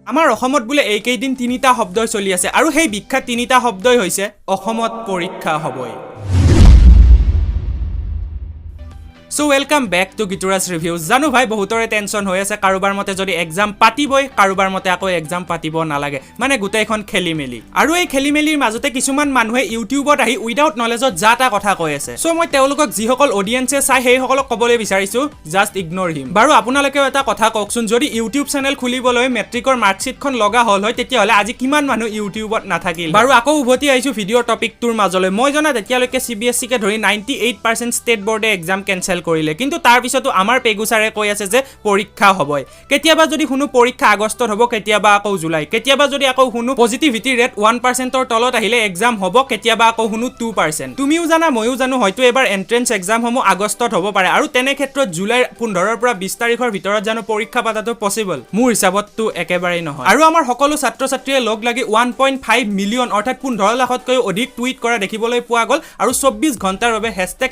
আমাৰ অসমত বুলে এইকেইদিন তিনিটা শব্দই চলি আছে আৰু সেই বিখ্যাত তিনিটা শব্দই হৈছে অসমত পৰীক্ষা হ'বই So welcome back to Gituraj Reviews. জানো ভাই বহুতৰে টেনচন হৈ আছে কাৰোবাৰ মতে যদি এক্সাম পাতিবই কাৰোবাৰ মতে আকৌ এক্সাম পাতিব নালাগে মানে গোটেইখন খেলিমেলি আৰু এই খেলিমেলিৰ মাজতে কিছুমান মানুহে ইউটিউবত আহি উইদাউট নলেজত যাটা কথা কৈ আছে সো মই তেওঁলোকক যিসকল অডিয়েন্সে চাই সেই সকলক ক'বলৈ বিচাৰিছো জাস্ট ইগনোৰ হিম বাৰু আপোনালোকে এটা কথা কওকচোন যদি ইউটিউব চেনেল খুলিবলৈ মেট্ৰিকৰ মাৰ্কশিটখন লগা হল হয় তেতিয়া হলে আজি কিমান মানুহ ইউটিউবত নাথাকিল বাৰু আকৌ উভতি আহিছো ভিডিঅ টপিকটোৰ মাজলৈ মই জনা তেতিয়ালৈকে CBSE কে ধৰি 98% ষ্টেট বোৰ্ডে এক্সাম কেনসেল কৰিলে কিন্তু তাৰ পিছতো আমাৰ পেগু ছাৰে কৈ আছে যে পৰীক্ষা হ'বই কেতিয়াবা যদি শুনো পৰীক্ষা আগষ্টত হ'ব কেতিয়াবা আকৌ জুলাই কেতিয়াবা যদি আকৌ শুনো পজিটিভিটি ৰেট 1% ৰ তলত আহিলে এক্সাম হ'ব কেতিয়াবা আকৌ শুনো 2% তুমিও জানা মইও জানো হয়তো এবাৰ এন্ট্ৰেন্স এক্সাম হ'ব আগষ্টত হ'ব পাৰে আৰু তেনে ক্ষেত্ৰত জুলাইৰ 15 ৰ পৰা 20 তাৰিখৰ ভিতৰত জানো পৰীক্ষা পাতাটো পসিবল মোৰ হিচাপতটো একেবাৰে নহয় আৰু আমাৰ সকলো ছাত্ৰ ছাত্ৰীয়ে লগ লাগি 1.5 মিলিয়ন অৰ্থাৎ 15 লাখতকৈ অধিক টুইট কৰা দেখিবলৈ পোৱা গল আৰু 24 ঘণ্টাৰ বাবে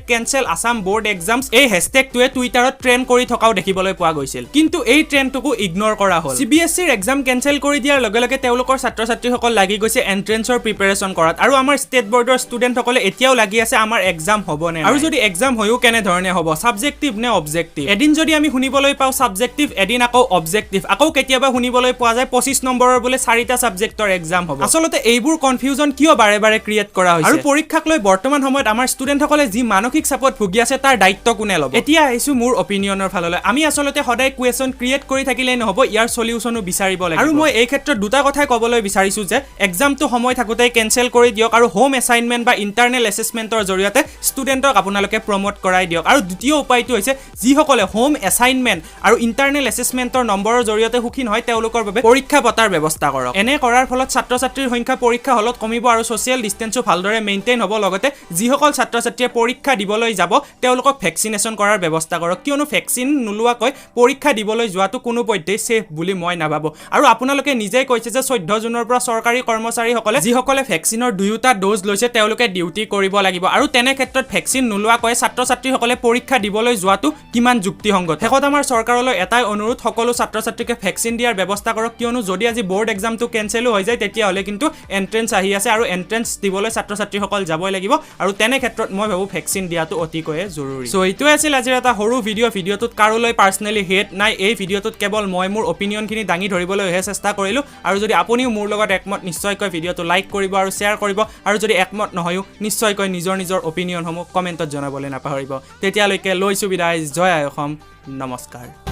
#cancel assam board exams এই হ্যাশট্যাগটোৱে টুইটাৰত ট্ৰেন্ড কৰি থকাও দেখিবলৈ পোৱা গৈছিল কিন্তু এই ট্ৰেন্ডটোকো ইগনোৰ কৰা হ'ল CBSE ৰ এক্সাম কেনসেল কৰি দিয়াৰ লগে লগে তেওঁলোকৰ ছাত্ৰ ছাত্ৰীসকল লাগি গৈছে এন্ট্ৰেন্সৰ প্ৰিপাৰেচন কৰাত আৰু আমাৰ ষ্টেট বৰ্ডৰ ষ্টুডেণ্টসকলে এতিয়াও লাগি আছে আমাৰ এক্সাম হ'ব নে আৰু যদি এক্সাম হয়ও কেনে ধৰণে হ'ব সাবজেক্টিভ নে অবজেক্টিভ এদিন যদি আমি শুনিবলৈ পাও সাবজেক্টিভ এদিন আকৌ অবজেক্টিভ আকৌ কেতিয়াবা শুনিবলৈ পোৱা যায় 25 নম্বৰৰ বোলে 4টা সাবজেক্টৰ এক্সাম হ'ব আসলতে এইবোৰ কনফিউজন কিয় বাৰে বাৰে ক্ৰিয়েট কৰা হৈছে আৰু পৰীক্ষাক লৈ বৰ্তমান সময়ত আমাৰ ষ্টুডেণ্টসকলে যি মানসিক চাপত ভুগি আছে তাৰ দায়িত্ব কোনে ল'ব এতিয়া আহিছো মোৰ অপিনিয়নৰ ফাললৈ আমি আসলতে সদায় কুৱেশ্যন ক্ৰিয়েট কৰি থাকিলে নহব ইয়াৰ সলিউশনো বিচাৰিব লাগিব আৰু মই এই ক্ষেত্ৰত দুটা কথাই ক'বলৈ বিচাৰিছো যে এক্সামটো সময় থাকোতে কেনসেল কৰি দিয়ক আৰু হোম এসাইনমেন্ট বা ইন্টাৰনেল এসেসমেন্টৰ জৰিয়তে ষ্টুডেণ্টক আপোনালোকে প্ৰমোট কৰাই দিয়ক আৰু দ্বিতীয় উপায়টো হৈছে যিসকলে হোম এসাইনমেন্ট আৰু ইন্টাৰনেল এসেসমেন্টৰ নম্বৰৰ জৰিয়তে সুখী নহয় তেওঁলোকৰ বাবে পৰীক্ষা পতাৰ ব্যৱস্থা কৰক এনে কৰাৰ ফলত ছাত্ৰ ছাত্ৰীৰ সংখ্যা পৰীক্ষা হলত কমিব আৰু সোশ্যাল ডিসটেন্সও ভালদৰে মেইনটেইন হ'ব লগতে যিসকল ছাত্ৰ ছাত্ৰীয়ে পৰীক্ষা দিবলৈ যাব তেওঁলোকক ভ্যাকচিনেশন কৰাৰ ব্যৱস্থা কৰক কিয়নো ভ্যাকচিন নুলুৱাকৈ পৰীক্ষা দিবলৈ যোৱাটো কোনো পধ্যেই সেফ বুলি মই নাভাবো আৰু আপোনালোকে নিজেই কৈছে যে 14 জুনৰ পৰা চৰকাৰী কৰ্মচাৰীসকলে যিসকলে ভ্যাকচিনৰ দুয়োটা ড'জ লৈছে তেওঁলোকে ডিউটি কৰিব লাগিব আৰু তেনে ক্ষেত্ৰত ভ্যাকচিন নুলুৱাকৈ ছাত্ৰ ছাত্ৰীসকলে পৰীক্ষা দিবলৈ যোৱাটো কিমান যুক্তিসংগত হেকত আমাৰ চৰকাৰলৈ এটাই অনুৰোধ সকলো ছাত্ৰ ছাত্ৰীকে ভ্যাকচিন দিয়াৰ ব্যৱস্থা কৰক কিয়নো যদি আজি বোৰ্ড এক্সামটো কেনসেল হৈ যায় তেতিয়া হলে কিন্তু এন্ট্ৰেন্স আহি আছে আৰু এন্ট্ৰেন্স দিবলৈ ছাত্ৰ ছাত্ৰীসকল যাবই লাগিব আৰু তেনে ক্ষেত্ৰত মই ভাবো ভ্যাকচিন দিয়াটো অতিকৈ জৰুৰী সো এইটো আছিল আজিৰ এটা সৰু ভিডিঅ'টোত কাৰোলৈ পাৰ্সনেলি হেট নাই এই ভিডিঅ'টোত কেৱল মই মোৰ অপিনিয়নখিনি দাঙি ধৰিবলৈ চেষ্টা কৰিলো আৰু যদি আপুনিও মোৰ লগত একমত নিশ্চয়কৈ ভিডিঅ'টো লাইক কৰিব আৰু শ্বেয়াৰ কৰিব আৰু যদি একমত নহয়ও নিশ্চয়কৈ নিজৰ অপিনিয়নসমূহ কমেন্টত জনাবলৈ নাপাহৰিব তেতিয়ালৈকে লৈছো বিদায় জয় অসম নমস্কাৰ